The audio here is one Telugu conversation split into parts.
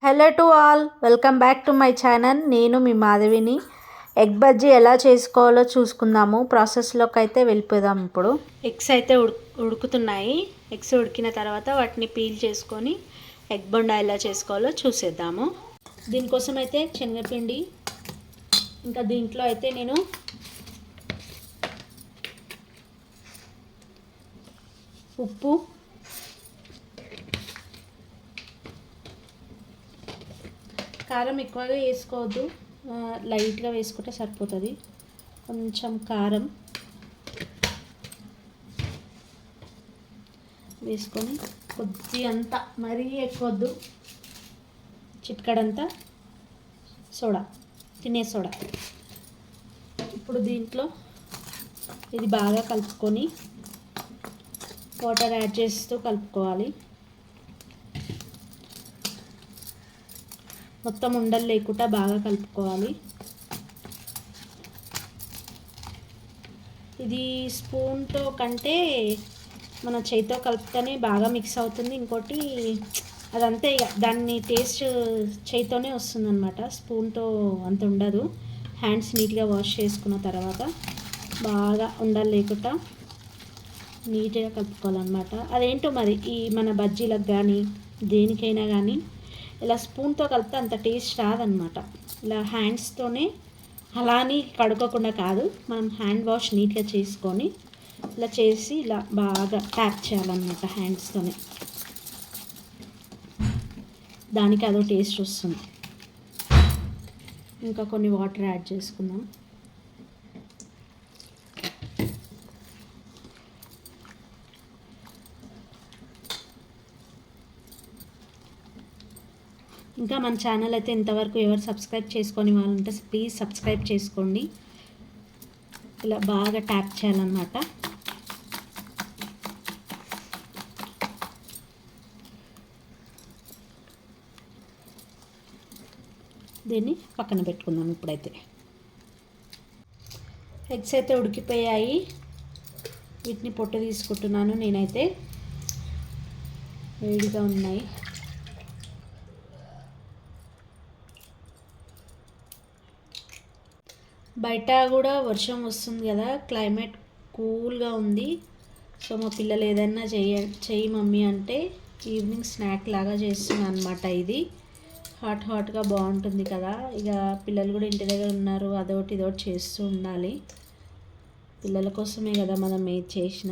Hello to all, welcome back to my channel. నేను మీ మాధవిని. ఎగ్ బజ్జీ ఎలా చేసుకోవాలో చూసుకుందాము. ప్రాసెస్లోకి అయితే వెళ్ళిపోదాం. ఇప్పుడు ఎగ్స్ అయితే ఉడుకుతున్నాయి. ఎగ్స్ ఉడికిన తర్వాత వాటిని పీల్ చేసుకొని ఎగ్ బొండా ఎలా చేసుకోవాలో చూసేద్దాము. దీనికోసం అయితే శనగపిండి, ఇంకా దీంట్లో అయితే నేను ఉప్పు, కారం ఎక్కువగా వేసుకోవద్దు, లైట్గా వేసుకుంటే సరిపోతుంది. కొంచెం కారం వేసుకొని కొద్ది అంతా, మరీ ఎక్కువద్దు, చిట్కడంతా సోడా, తినే సోడా. ఇప్పుడు దీంట్లో ఇది బాగా కలుపుకొని వాటర్ యాడ్ చేస్తూ కలుపుకోవాలి. మొత్తం ఉండలు లేకుండా బాగా కలుపుకోవాలి. ఇది స్పూన్తో కంటే మన చేతితో కలిపితేనే బాగా మిక్స్ అవుతుంది. ఇంకోటి అదంతే, ఇక దాన్ని టేస్ట్ చేతితోనే వస్తుందన్నమాట. స్పూన్తో అంత ఉండదు. హ్యాండ్స్ నీట్గా వాష్ చేసుకున్న తర్వాత బాగా ఉండలు లేకుండా నీట్గా కలుపుకోవాలన్నమాట. అదేంటో మరి ఈ మన బజ్జీలకు కానీ దేనికైనా కానీ ఇలా స్పూన్తో కలిపితే అంత టేస్ట్ రాదనమాట. ఇలా హ్యాండ్స్తోనే, అలా అని కడుక్కోకుండా కాదు, మనం హ్యాండ్ వాష్ నీట్గా చేసుకొని ఇలా చేసి ఇలా బాగా ట్యాప్ చేయాలన్నమాట హ్యాండ్స్తోనే. దానికి అదో టేస్ట్ వస్తుంది. ఇంకా కొన్ని వాటర్ యాడ్ చేసుకుందాం. ఇంకా మన ఛానల్ అయితే ఇంతవరకు ఎవరు సబ్స్క్రైబ్ చేసుకొని వాళ్ళు ఉంటే ప్లీజ్ సబ్స్క్రైబ్ చేసుకోండి. ఇలా బాగా ట్యాప్ చేయాలన్నమాట. దీన్ని పక్కన పెట్టుకుందాం. ఇప్పుడైతే ఎగ్స్ అయితే ఉడికిపోయాయి. వీటిని పొట్టు తీసుకుంటున్నాను నేనైతే. వేడిగా ఉన్నాయి. బయట కూడా వర్షం వస్తుంది కదా, క్లైమేట్ కూల్గా ఉంది. సో మా పిల్లలు ఏదైనా చెయ్యి మమ్మీ అంటే ఈవినింగ్ స్నాక్ లాగా చేస్తున్నాను అనమాట. ఇది హాట్గా బాగుంటుంది కదా. ఇక పిల్లలు కూడా ఇంటి దగ్గర ఉన్నారు, అదొకటి ఇదొకటి చేస్తూ ఉండాలి. పిల్లల కోసమే కదా మనం ఏది చేసిన.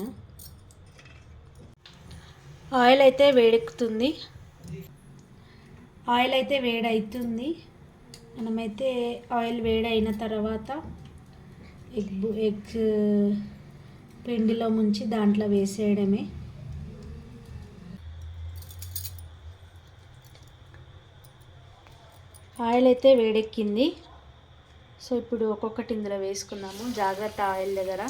ఆయిల్ అయితే వేడెక్కుతుంది. ఆయిల్ అయితే వేడవుతుంది. మనమైతే ఆయిల్ వేడైన తర్వాత ఎగ్ పిండిలో ముంచి దాంట్లో వేసేయడమే. ఆయిల్ అయితే వేడెక్కింది. సో ఇప్పుడు ఒక్కొక్కటి ఇందులో వేసుకుందాము. జాగ్రత్త ఆయిల్ దగ్గర.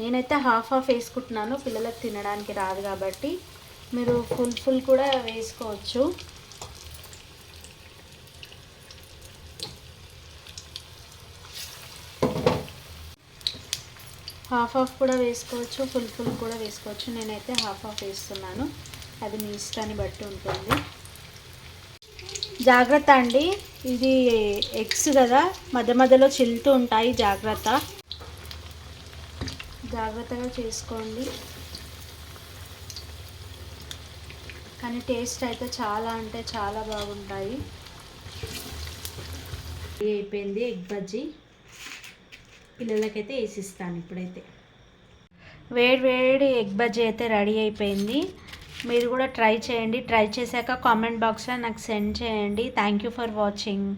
నేనైతే హాఫ్ వేసుకుంటున్నాను, పిల్లలకు తినడానికి రాదు కాబట్టి. మీరు ఫుల్ కూడా వేసుకోవచ్చు. హాఫ్ కూడా వేసుకోవచ్చు, ఫుల్ కూడా వేసుకోవచ్చు. నేనైతే హాఫ్ వేస్తున్నాను. అది మీ ఇష్టాన్ని బట్టి ఉంటుంది. జాగ్రత్త అండి, ఇది ఎగ్స్ కదా, మధ్య మధ్యలో చిల్లుతూ ఉంటాయి. జాగ్రత్తగా చేసుకోండి. కానీ టేస్ట్ అయితే చాలా అంటే చాలా బాగుంటాయి. అయిపోయింది ఎగ్ బజ్జీ. పిల్లలకైతే వేసిస్తాను ఇప్పుడైతే. వేడి ఎగ్ బజ్జీ అయితే రెడీ అయిపోయింది. మీరు కూడా ట్రై చేయండి. ట్రై చేశాక కామెంట్ బాక్స్లో నాకు సెండ్ చేయండి. Thank you for watching.